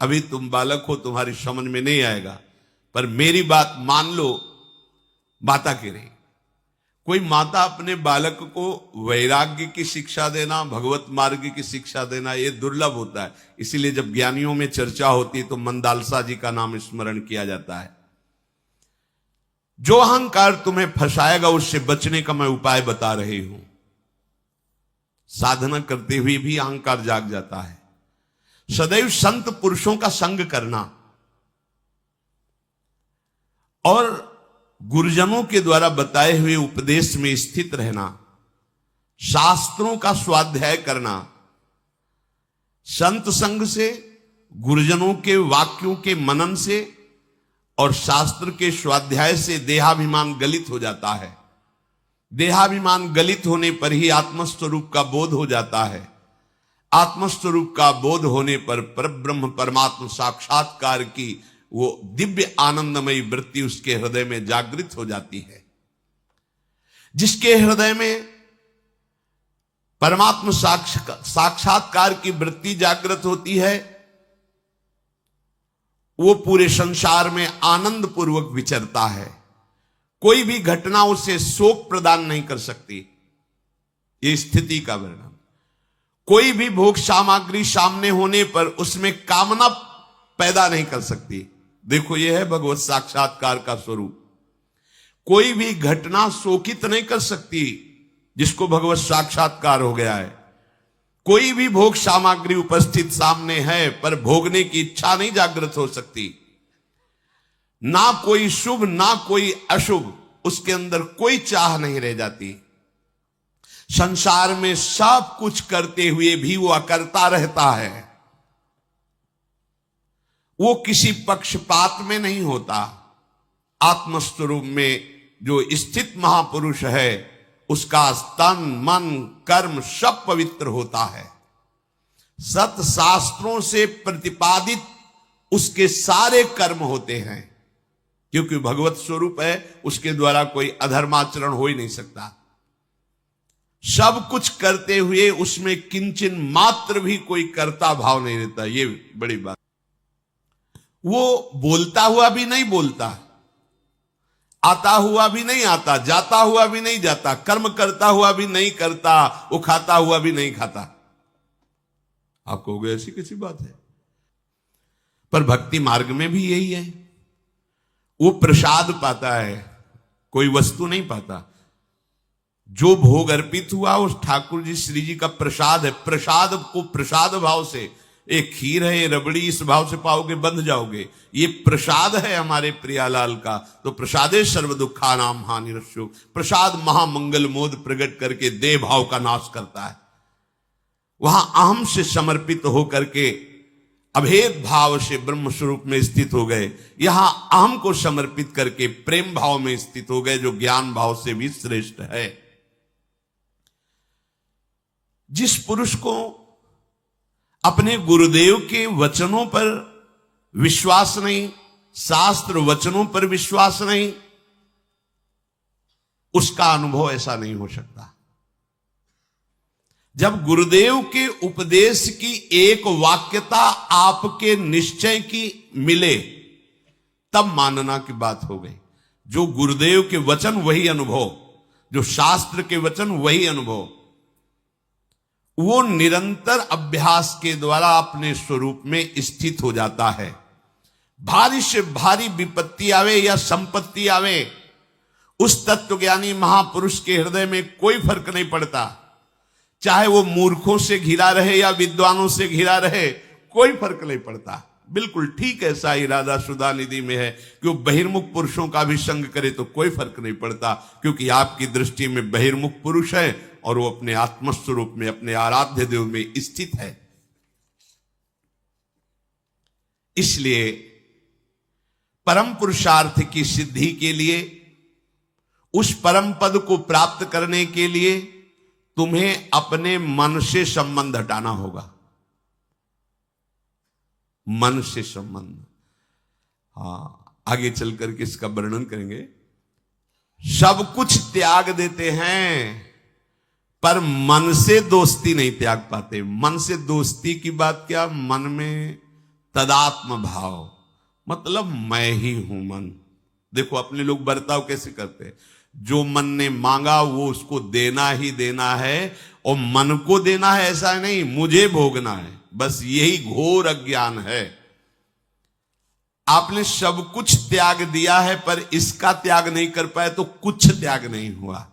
अभी तुम बालक हो, तुम्हारी समझ में नहीं आएगा, पर मेरी बात मान लो। माता कह रही, कोई माता अपने बालक को वैराग्य की शिक्षा देना, भगवत मार्ग की शिक्षा देना, यह दुर्लभ होता है। इसीलिए जब ज्ञानियों में चर्चा होती है तो मंदालसा जी का नाम स्मरण किया जाता है। जो अहंकार तुम्हें फंसाएगा उससे बचने का मैं उपाय बता रही हूं। साधना करते हुए भी अहंकार जाग जाता है। सदैव संत पुरुषों का संग करना और गुरुजनों के द्वारा बताए हुए उपदेश में स्थित रहना, शास्त्रों का स्वाध्याय करना, संत संग से, गुरुजनों के वाक्यों के मनन से और शास्त्र के स्वाध्याय से देहाभिमान गलित हो जाता है। देहाभिमान गलित होने पर ही आत्मस्वरूप का बोध हो जाता है। आत्मस्वरूप का बोध होने पर परब्रह्म परमात्मा साक्षात्कार की वो दिव्य आनंदमयी वृत्ति उसके हृदय में जागृत हो जाती है। जिसके हृदय में परमात्मा साक्षात्कार की वृत्ति जागृत होती है, वो पूरे संसार में आनंद पूर्वक विचरता है। कोई भी घटना उसे शोक प्रदान नहीं कर सकती। ये स्थिति का वर्णन। कोई भी भोग सामग्री सामने होने पर उसमें कामना पैदा नहीं कर सकती। देखो, यह है भगवत साक्षात्कार का स्वरूप। कोई भी घटना शोकित नहीं कर सकती जिसको भगवत साक्षात्कार हो गया है। कोई भी भोग सामग्री उपस्थित सामने है पर भोगने की इच्छा नहीं जागृत हो सकती। ना कोई शुभ ना कोई अशुभ, उसके अंदर कोई चाह नहीं रह जाती। संसार में सब कुछ करते हुए भी वो अकर्ता रहता है। वो किसी पक्षपात में नहीं होता। आत्मस्वरूप में जो स्थित महापुरुष है उसका तन मन कर्म सब पवित्र होता है। सत शास्त्रों से प्रतिपादित उसके सारे कर्म होते हैं, क्योंकि भगवत स्वरूप है। उसके द्वारा कोई अधर्माचरण हो ही नहीं सकता। सब कुछ करते हुए उसमें किंचन मात्र भी कोई कर्ता भाव नहीं रहता। ये बड़ी बात। वो बोलता हुआ भी नहीं बोलता, आता हुआ भी नहीं आता, जाता हुआ भी नहीं जाता, कर्म करता हुआ भी नहीं करता, वो खाता हुआ भी नहीं खाता। आप कहोगे ऐसी कैसी बात है? पर भक्ति मार्ग में भी यही है। वो प्रसाद पाता है, कोई वस्तु नहीं पाता। जो भोग अर्पित हुआ उस ठाकुर जी श्री जी का प्रसाद है। प्रसाद को प्रसाद भाव से, एक खीर है, ये रबड़ी, इस भाव से पाओगे बंध जाओगे। ये प्रसाद है हमारे प्रियालाल का। तो प्रसादे सर्व दुखा नाम हानिरस्यो। प्रसाद महामंगल मोद प्रकट करके देह भाव का नाश करता है। वहां अहम से समर्पित होकर के अभेद भाव से ब्रह्म स्वरूप में स्थित हो गए। यहां अहम को समर्पित करके प्रेम भाव में स्थित हो गए, जो ज्ञान भाव से भी श्रेष्ठ है। जिस पुरुष को अपने गुरुदेव के वचनों पर विश्वास नहीं, शास्त्र वचनों पर विश्वास नहीं, उसका अनुभव ऐसा नहीं हो सकता। जब गुरुदेव के उपदेश की एक वाक्यता आपके निश्चय की मिले, तब मानना की बात हो गई। जो गुरुदेव के वचन वही अनुभव, जो शास्त्र के वचन वही अनुभव। वो निरंतर अभ्यास के द्वारा अपने स्वरूप में स्थित हो जाता है। भारी से भारी विपत्ति आवे या संपत्ति आवे, उस तत्वज्ञानी महापुरुष के हृदय में कोई फर्क नहीं पड़ता। चाहे वो मूर्खों से घिरा रहे या विद्वानों से घिरा रहे, कोई फर्क नहीं पड़ता। बिल्कुल ठीक ऐसा ही राधा सुधा निधि में है कि वो बहिर्मुख पुरुषों का भी संग करे तो कोई फर्क नहीं पड़ता, क्योंकि आपकी दृष्टि में बहिर्मुख पुरुष है और वो अपने आत्मस्वरूप में, अपने आराध्य देव में स्थित है। इसलिए परम पुरुषार्थ की सिद्धि के लिए, उस परम पद को प्राप्त करने के लिए तुम्हें अपने मन से संबंध हटाना होगा। मन से संबंध, आगे चल करके इसका वर्णन करेंगे। सब कुछ त्याग देते हैं पर मन से दोस्ती नहीं त्याग पाते। मन से दोस्ती की बात क्या, मन में तदात्म भाव, मतलब मैं ही हूं मन। देखो अपने लोग बर्ताव कैसे करते हैं, जो मन ने मांगा वो उसको देना ही देना है, और मन को देना है ऐसा नहीं मुझे भोगना है, बस यही घोर अज्ञान है। आपने सब कुछ त्याग दिया है पर इसका त्याग नहीं कर पाए तो कुछ त्याग नहीं हुआ।